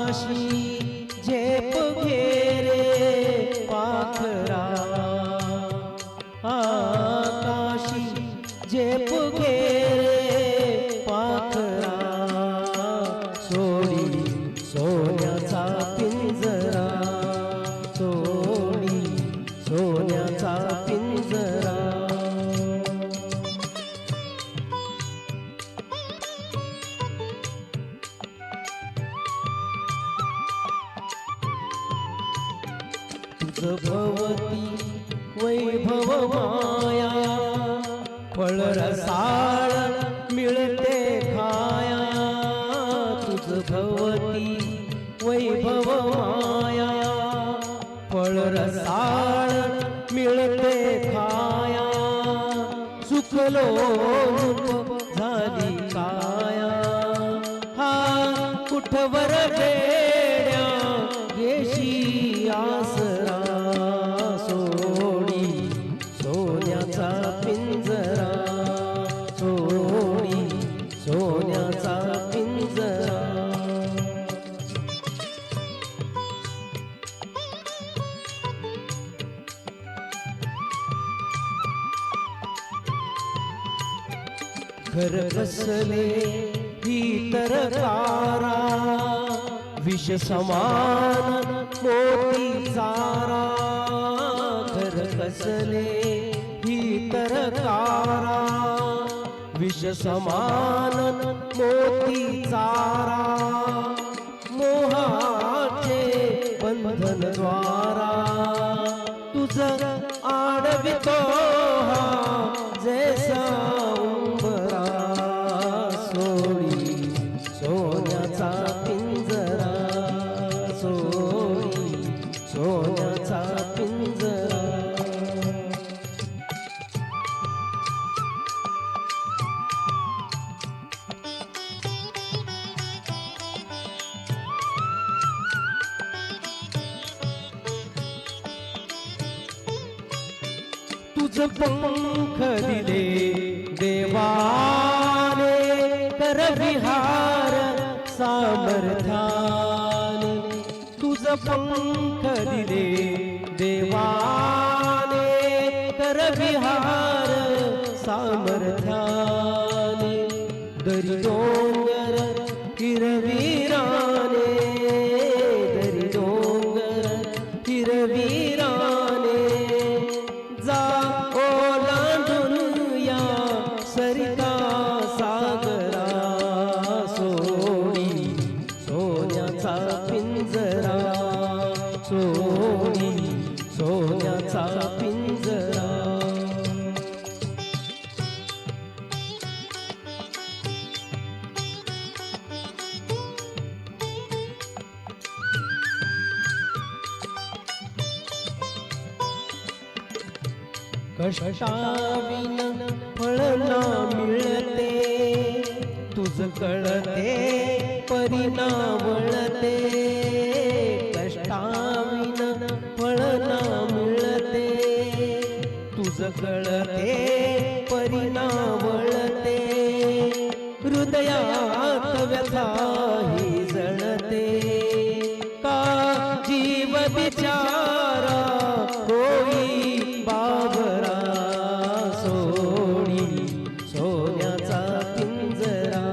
काशी झेप घेरे पाखरा, काशी झेप घेरे पाखरा, सोडी सोन्याचा पिंजरा, सोडी सोन्याचा पिंजरा. तुझ भवती वैभव माया, फळ रसाळ मिळते खाया. तुझ भवती वैभव माया, फळ रसाळ मिळते खाया. सुखलो रूप झाली काया, हा कुठवर बेड्या येशी आसरा, सोडी सोन्याचा पिंजरा, सोडी सोन्याचा पिंजरा. घर कसले ही तरकारा, विष समान मोती चारा. घर कसले ही तरकारा, विष समान मोती चारा. मोहाचे बंधन द्वारा, तुझ आडवितो हा जैसा उंबरा. सोडी सोन्याचा पिंजरा, सोडी सोन्याचा पिंजरा. तुझ पंख दिले देवाने, कर विहार सामर्थ्याने. तुझ पंख दिले देवाने, कर विहार सामर्थ्याने. दरी डोंगर हिरवीराने, दरी डोंगर हिरवीराने. जा ओलांडून या सरिता सागरा, सोडी सोन्याचा पिंजरा, सोडी सोन्याचा पिंजरा. कष्टाविन फळ ना मिळते, तुझ कळते परिणावळते. कष्टाविन फळ ना मिळते, तुझ कळते परिणावळते. हृदयात व्यथा ही जळते, का जीव बिचारा होई बाबरा. सोडी सोन्याचा पिंजरा,